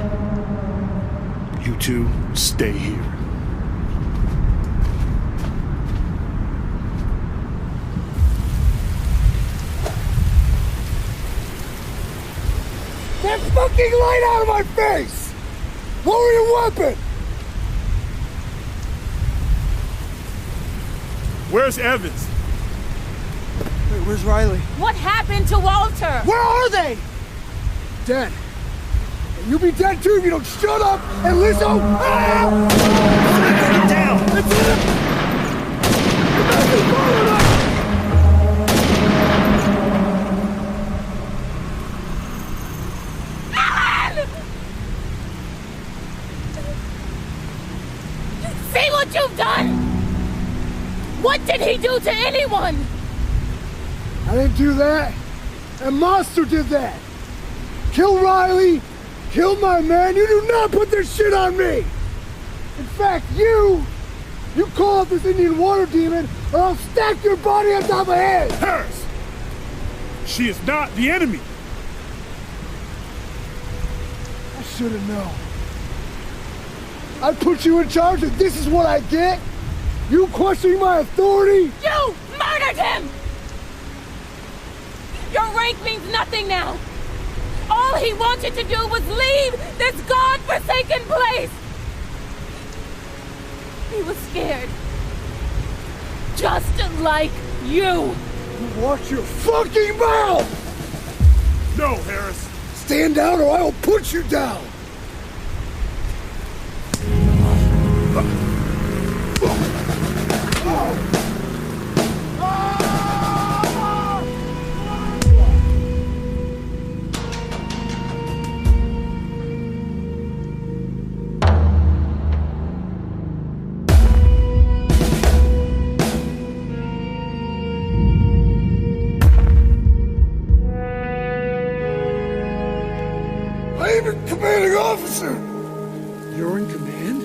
You two, stay here.
That fucking light out of my face! Lower your weapon!
Where's Evans?
Wait, where's Riley?
What happened to Walter?
Where are they? Dead. And you'll be dead too if you don't shut up and listen. Ah!
Get down!
That's it! The best is following us!
See what you've done? What did he do to anyone?
I didn't do that. And Monster did that. Kill Riley, kill my man. You do not put this shit on me. In fact, you call up this Indian water demon or I'll stack your body on top of his.
Harris, she is not the enemy.
I should have known. I put you in charge and this is what I get? You questioning my authority?
You murdered him! Your rank means nothing now. All he wanted to do was leave this God-forsaken place. He was scared. Just like you.
Watch your fucking mouth!
No, Harris.
Stand down or I will put you down. Commanding officer! You're in command?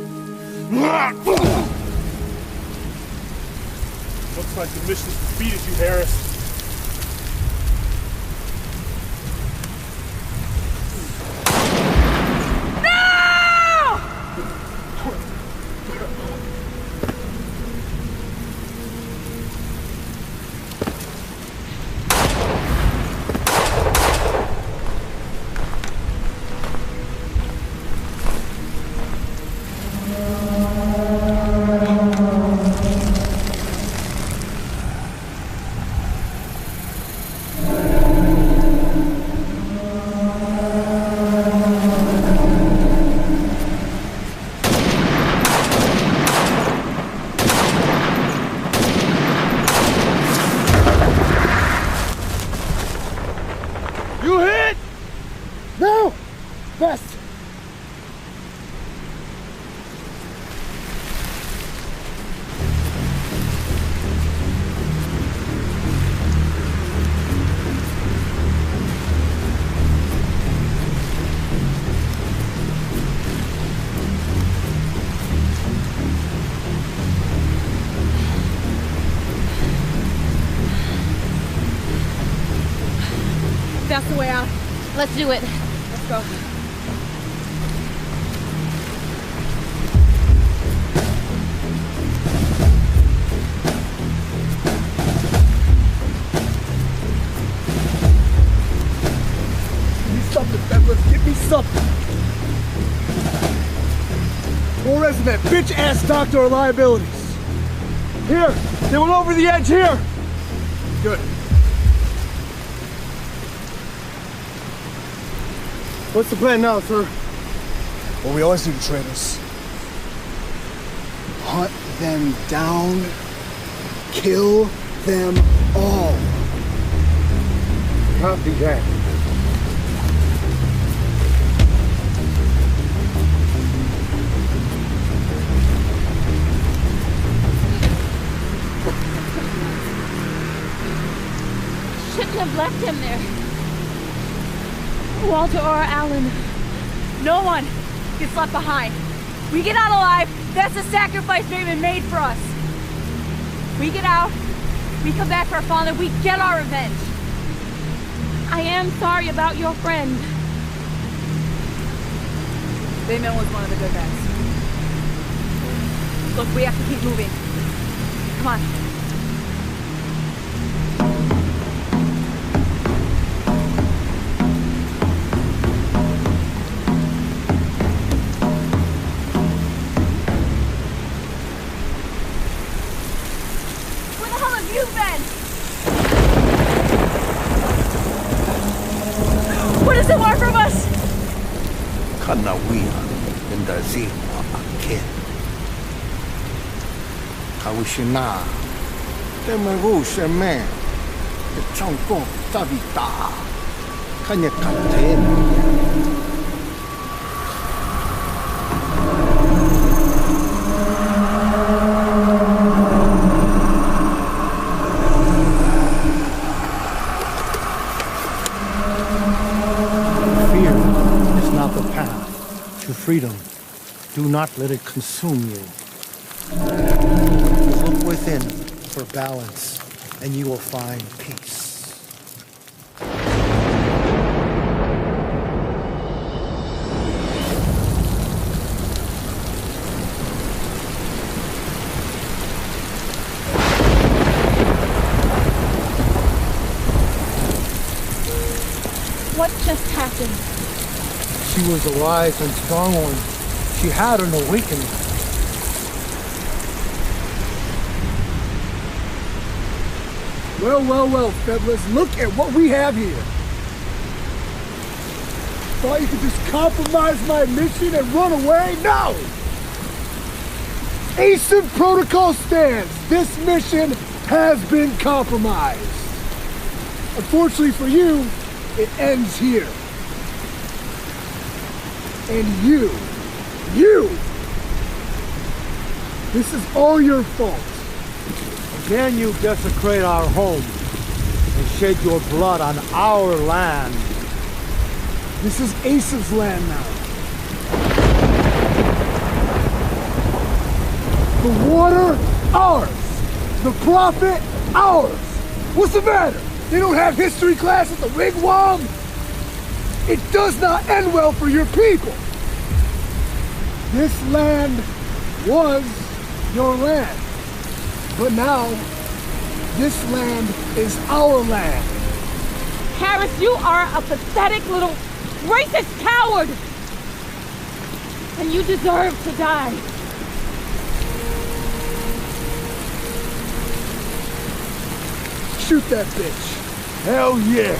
Looks like the mission's defeated you, Harris.
That's the way out.
Let's do it.
Let's go.
Give me something, Douglas. Give me something. More as that bitch-ass doctor or liabilities. Here, they went over the edge here. Good. What's the plan now, sir? What we always do to traitors. Hunt them down, kill them all. Copy that.
Shouldn't have left him there. Walter or Alan.
No one gets left behind. We get out alive, that's the sacrifice Raven made for us. We get out, we come back for our father, we get our revenge.
I am sorry about your friend.
Bayman was one of the good guys. Look, we have to keep moving. Come on. What does it want from us?
Kanawia in the Zima Akin. Kawishina. Temerusha man. The Chonko Tabita. Kanya Katen.
to freedom. Do not let it consume you. Look within for balance, and you will find peace.
What just happened?
She was a wise and strong one. She had an awakening.
Well, Feblas, look at what we have here. Thought you could just compromise my mission and run away? No! ASIP protocol stands. This mission has been compromised. Unfortunately for you, it ends here. And you, this is all your fault.
Again you desecrate our home and shed your blood on our land.
This is ASIP's land now. The water, ours. The profit, ours. What's the matter? They don't have history class at the wigwam? It does not end well for your people. This land was your land. But now, this land is our land.
Harris, you are a pathetic little racist coward! And you deserve to die.
Shoot that bitch. Hell yeah.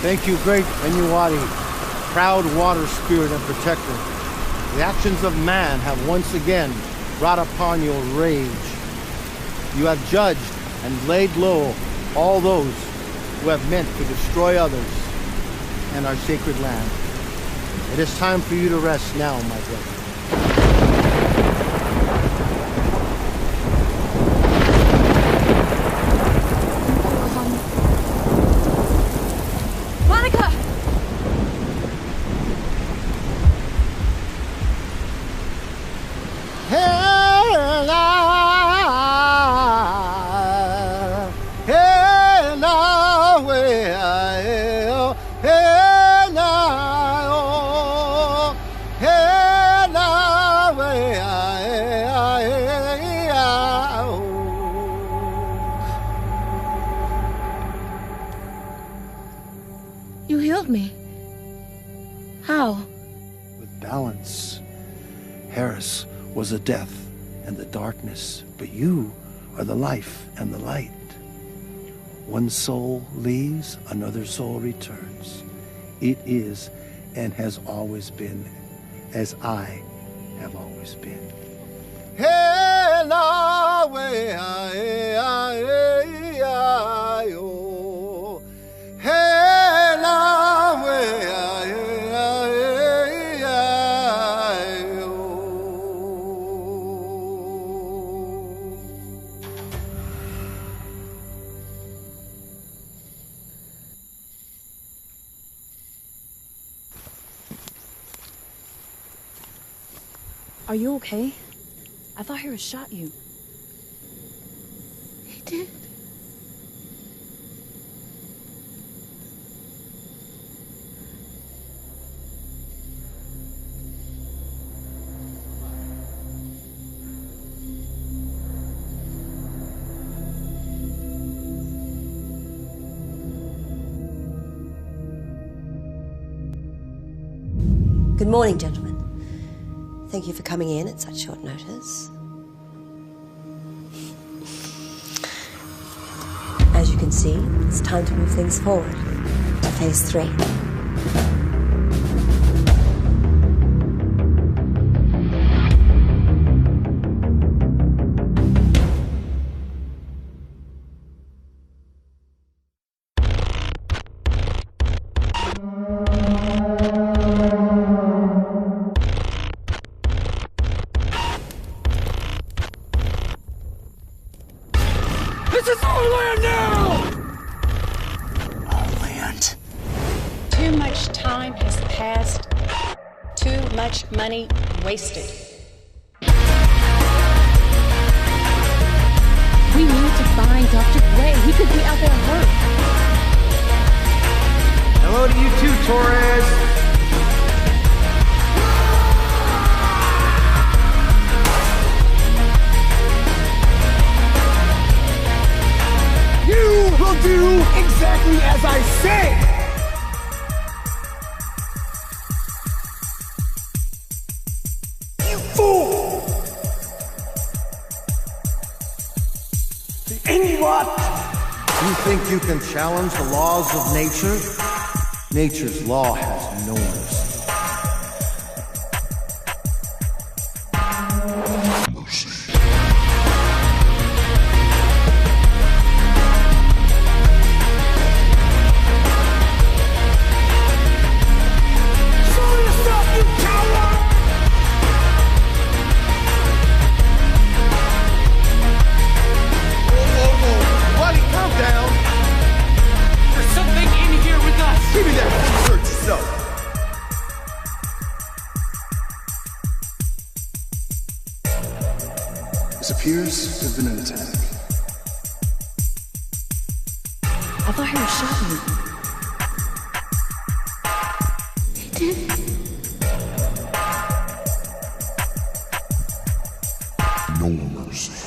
Thank you, great Enuati, proud water spirit and protector. The actions of man have once again brought upon your rage. You have judged and laid low all those who have meant to destroy others and our sacred land. It is time for you to rest now, my brother.
You healed me. How?
With balance. Harris was the death and the darkness, but you are the life and the light. One soul leaves, another soul returns. It is and has always been as I have always been.
Hey, la, way,
Are you okay? I thought Harris shot you.
He did.
Good morning, gentlemen. Thank you for coming in at such short notice. As you can see, it's time to move things forward to phase 3.
This is our land now!
Our land.
Too much time has passed. Too much money wasted.
We need to find Dr. Gray. He could be out there hurt.
Hello to you too, Torres.
You will do exactly as I say! You fool! And what?
You think you can challenge the laws of nature? Nature's law has no mercy.
Give me that search yourself.
This appears to have been an attack.
I thought Harris shot you.
He did.
No mercy.